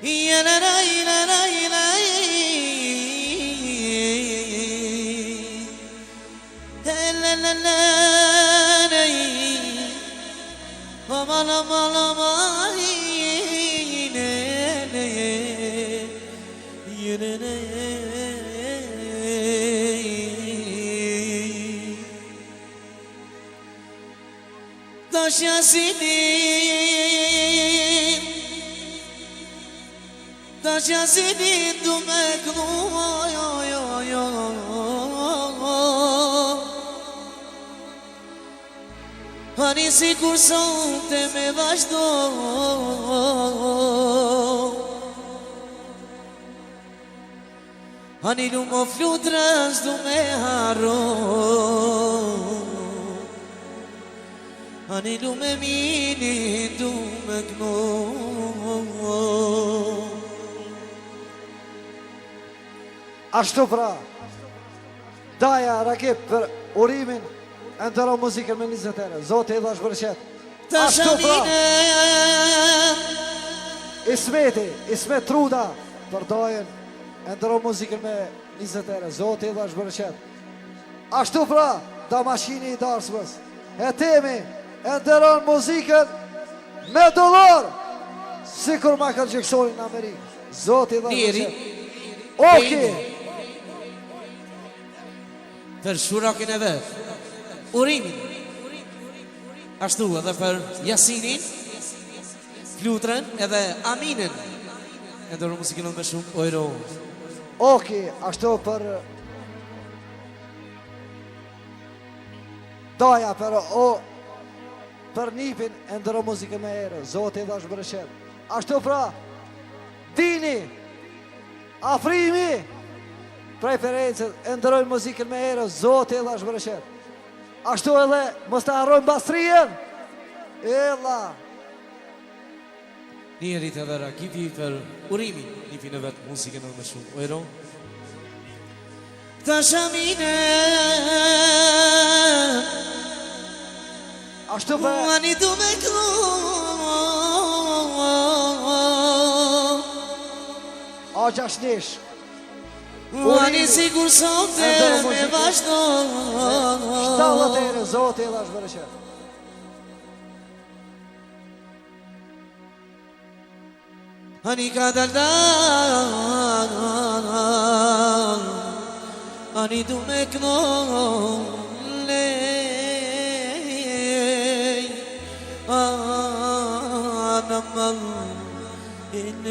يا لا لا لا لا لا لا لا لا ما لا ما لا ما Taş Yasin'in dumeklu Hani sikur sonte me vazhdo Hani lumo flutrës du me harro Hani lume mini du me gno Ashtu pra, daja rakip për urimin e ndëro muzikën me 20 ere. Zotë edhe është bërqet. Ashtu pra, Ismet Truda për dajen e ndëro muzikën me 20 ere. Zotë edhe është bërqet. Ashtu pra, da mashini i darsmës. E temi e ndëron muzikën me $, si kur Michael Jacksonin në Amerikë. Zotë edhe është bërqet. Oki! Për shurakin e vetë Urimin Ashtu edhe për Jasinin Flutren edhe Aminin E ndërru muzikinon me shumë ojro Oki, ashtu për Daja për nipin e ndërru muzikën me ere Zotë edhe është bërëshet Ashtu pra Dini Afrimi Preferencët e ndërojnë muzikën me ere Zotë edhe është bërëshet Ashtu edhe mos të harrojnë Bastrien Ella Njerit edhe rakipi për Urimin Nipin e vetë muzikën me shumë ojro Ta shamine Ashtu për Ani du me klu A gjashnish Ani sigur sonte me vazhdo 70 ere, Zotë edhe është bërëshet Ani ka dalan Ani du me knolej Anam al in